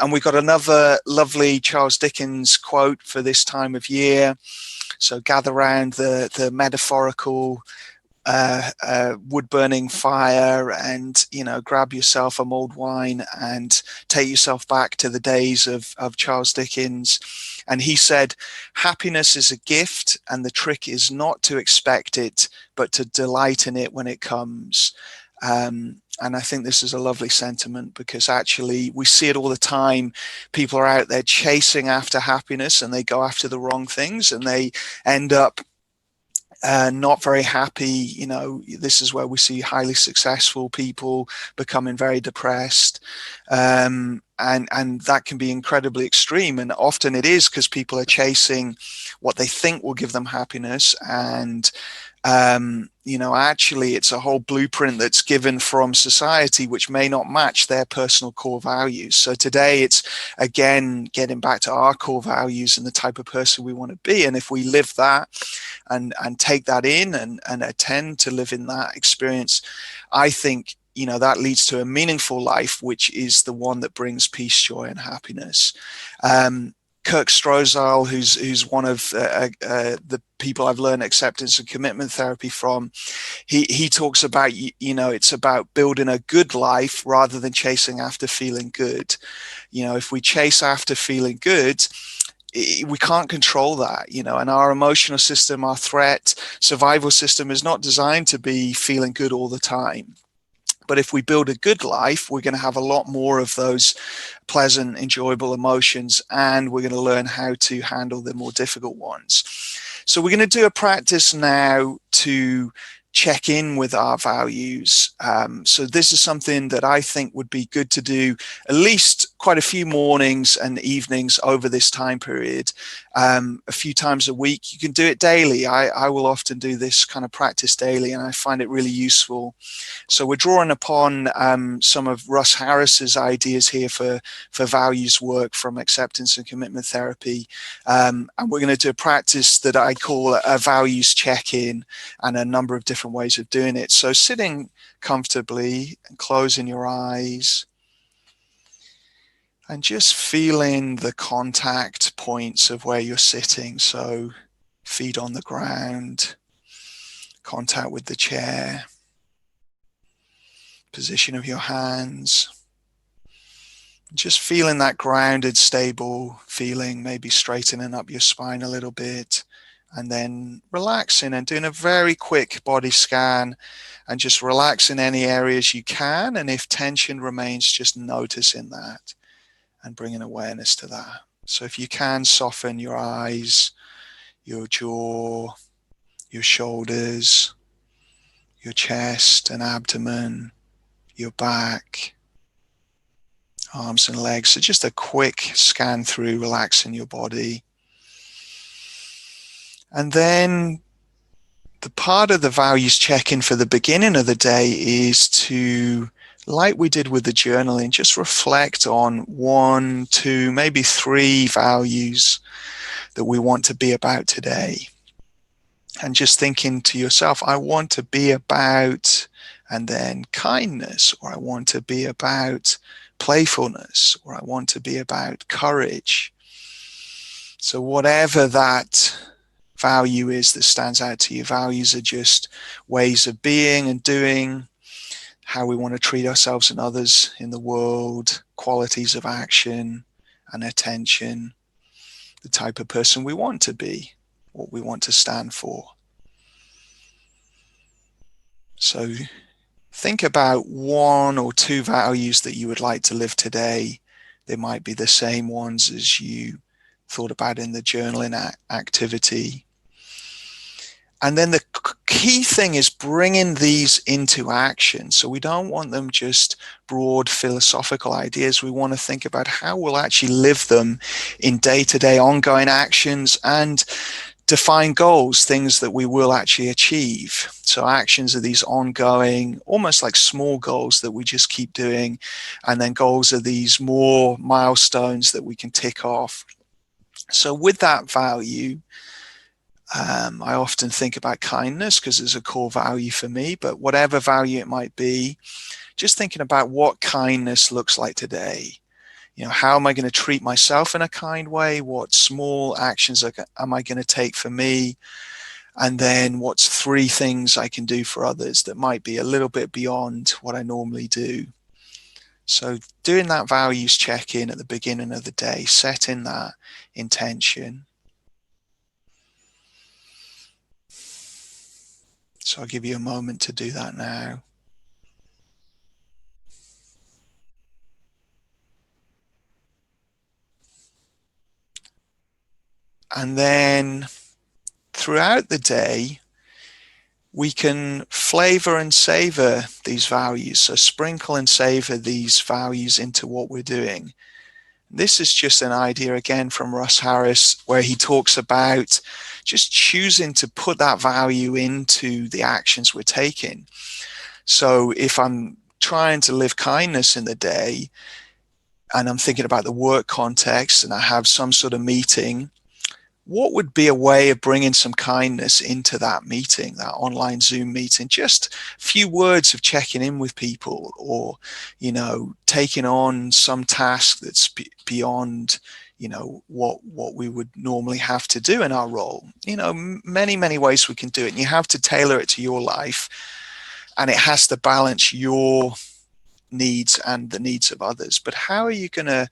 And we've got another lovely Charles Dickens quote for this time of year. So gather round the metaphorical wood-burning fire, and grab yourself a mulled wine and take yourself back to the days of Charles Dickens. And he said, happiness is a gift, and the trick is not to expect it, but to delight in it when it comes. And I think this is a lovely sentiment, because actually we see it all the time. People are out there chasing after happiness, and they go after the wrong things, and they end up not very happy. This is where we see highly successful people becoming very depressed. And that can be incredibly extreme. And often it is because people are chasing what they think will give them happiness. And actually it's a whole blueprint that's given from society which may not match their personal core values. So today it's, again, getting back to our core values and the type of person we want to be. And if we live that and take that in and attend to live in that experience, I think that leads to a meaningful life, which is the one that brings peace, joy, and happiness. Kirk Strozal, who's one of the people I've learned acceptance and commitment therapy from, he talks about, it's about building a good life rather than chasing after feeling good. If we chase after feeling good, we can't control that, and our emotional system, our threat survival system is not designed to be feeling good all the time. But if we build a good life, we're going to have a lot more of those pleasant, enjoyable emotions, and we're going to learn how to handle the more difficult ones. So we're going to do a practice now to check in with our values. So this is something that I think would be good to do at least quite a few mornings and evenings over this time period, a few times a week. You can do it daily. I will often do this kind of practice daily, and I find it really useful. So we're drawing upon some of Russ Harris's ideas here for values work from acceptance and commitment therapy. And we're going to do a practice that I call a values check-in, and a number of different ways of doing it. So sitting comfortably and closing your eyes, and just feeling the contact points of where you're sitting. So feet on the ground, contact with the chair, position of your hands. Just feeling that grounded, stable feeling, maybe straightening up your spine a little bit, and then relaxing and doing a very quick body scan and just relaxing any areas you can. And if tension remains, just noticing that and bringing awareness to that. So if you can, soften your eyes, your jaw, your shoulders, your chest and abdomen, your back, arms and legs. So just a quick scan through, relaxing your body. And then the part of the values check-in for the beginning of the day is to, like we did with the journaling, just reflect on 1, 2, maybe 3 values that we want to be about today. And just thinking to yourself, I want to be about, and then kindness, or I want to be about playfulness, or I want to be about courage. So whatever that value is that stands out to you, values are just ways of being and doing, how we want to treat ourselves and others in the world, qualities of action and attention, the type of person we want to be, what we want to stand for. So think about 1 or 2 values that you would like to live today. They might be the same ones as you thought about in the journaling activity. And then the key thing is bringing these into action. So we don't want them just broad philosophical ideas. We want to think about how we'll actually live them in day-to-day ongoing actions, and define goals, things that we will actually achieve. So actions are these ongoing, almost like small goals that we just keep doing. And then goals are these more milestones that we can tick off. So with that value, I often think about kindness because it's a core value for me, but whatever value it might be, just thinking about what kindness looks like today. How am I going to treat myself in a kind way? What small actions am I going to take for me? And then what's 3 things I can do for others that might be a little bit beyond what I normally do? So doing that values check-in at the beginning of the day, setting that intention. So I'll give you a moment to do that now. And then throughout the day, we can flavor and savor these values. So sprinkle and savor these values into what we're doing. This is just an idea again from Russ Harris, where he talks about just choosing to put that value into the actions we're taking. So if I'm trying to live kindness in the day and I'm thinking about the work context and I have some sort of meeting, what would be a way of bringing some kindness into that meeting, that online Zoom meeting? Just a few words of checking in with people, or, taking on some task that's beyond, what we would normally have to do in our role. Many, many ways we can do it. And you have to tailor it to your life, and it has to balance your needs and the needs of others. But how are you going to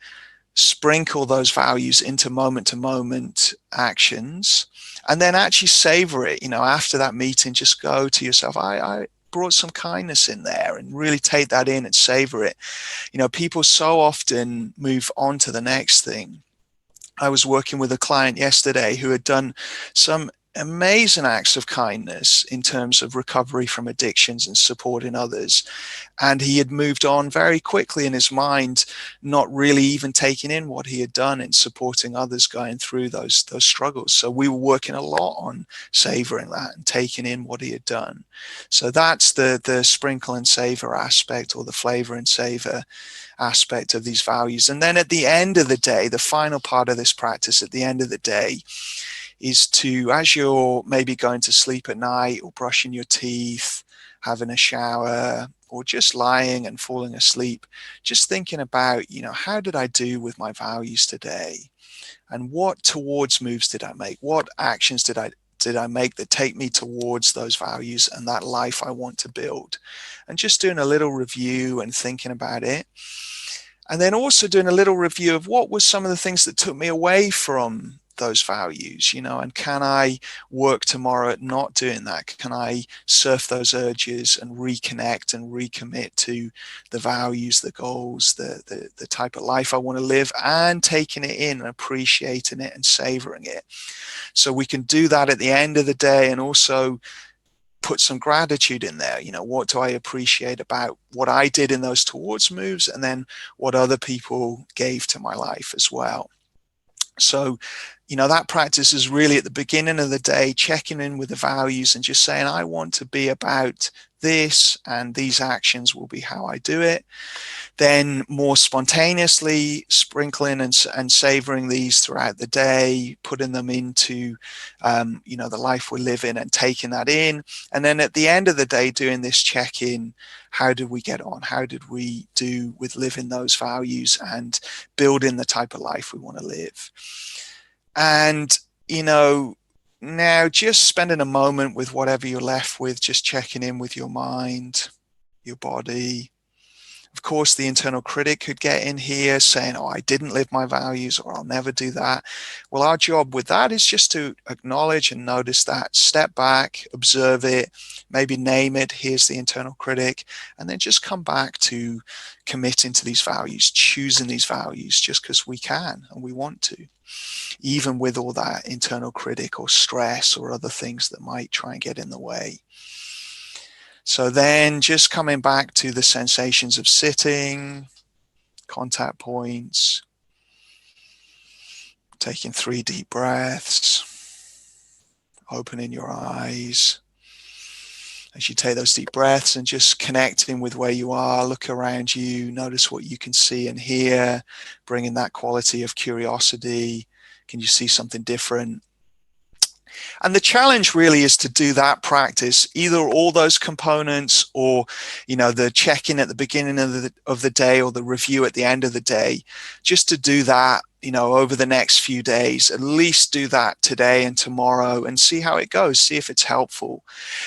sprinkle those values into moment to moment actions and then actually savor it? After that meeting, just go to yourself, I brought some kindness in there, and really take that in and savor it. People so often move on to the next thing. I was working with a client yesterday who had done some amazing acts of kindness in terms of recovery from addictions and supporting others. And he had moved on very quickly in his mind, not really even taking in what he had done in supporting others going through those struggles. So we were working a lot on savoring that and taking in what he had done. So that's the sprinkle and savor aspect, or the flavor and savor aspect of these values. And then at the end of the day, the final part of this practice at the end of the day is to, as you're maybe going to sleep at night or brushing your teeth, having a shower, or just lying and falling asleep, just thinking about, how did I do with my values today? And what towards moves did I make? What actions did I make that take me towards those values and that life I want to build? And just doing a little review and thinking about it. And then also doing a little review of what were some of the things that took me away from those values, and can I work tomorrow at not doing that? Can I surf those urges and reconnect and recommit to the values, the goals, the type of life I want to live, and taking it in and appreciating it and savoring it? So we can do that at the end of the day, and also put some gratitude in there. What do I appreciate about what I did in those towards moves, and then what other people gave to my life as well. So, that practice is really at the beginning of the day, checking in with the values and just saying, I want to be about this, and these actions will be how I do it. Then more spontaneously sprinkling and savoring these throughout the day, putting them into, the life we live in, and taking that in. And then at the end of the day, doing this check-in. How did we get on? How did we do with living those values and building the type of life we want to live? And, now just spending a moment with whatever you're left with, just checking in with your mind, your body. Of course, the internal critic could get in here saying, oh, I didn't live my values, or I'll never do that. Well, our job with that is just to acknowledge and notice that, step back, observe it, maybe name it, here's the internal critic, and then just come back to committing to these values, choosing these values just because we can and we want to, even with all that internal critic or stress or other things that might try and get in the way. So then just coming back to the sensations of sitting, contact points, taking 3 deep breaths, opening your eyes. As you take those deep breaths and just connecting with where you are, look around you, notice what you can see and hear, bringing that quality of curiosity. Can you see something different? And the challenge really is to do that practice, either all those components or, the check-in at the beginning of the day or the review at the end of the day, just to do that, over the next few days. At least do that today and tomorrow and see how it goes, see if it's helpful.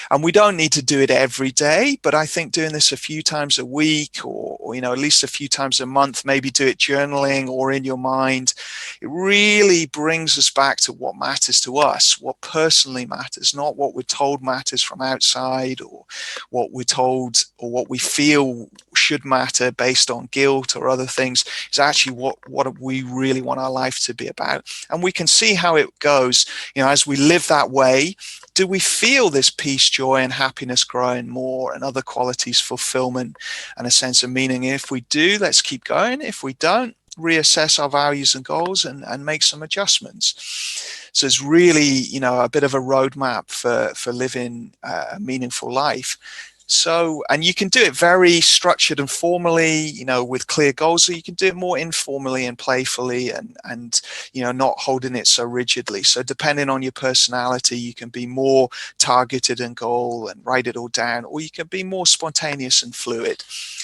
And we don't need to do it every day, but I think doing this a few times a week or at least a few times a month, maybe do it journaling or in your mind, it really brings us back to what matters to us, what personally matters, not what we're told matters from outside, or what we're told or what we feel should matter based on guilt or other things. Is actually what we really want our life to be about. And we can see how it goes, as we live that way. Do we feel this peace, joy, and happiness growing more, and other qualities, fulfillment, and a sense of meaning? If we do, let's keep going. If we don't, reassess our values and goals and make some adjustments. So it's really, a bit of a roadmap for living a meaningful life. So, and you can do it very structured and formally, with clear goals, or you can do it more informally and playfully and not holding it so rigidly. So depending on your personality, you can be more targeted and goal and write it all down, or you can be more spontaneous and fluid.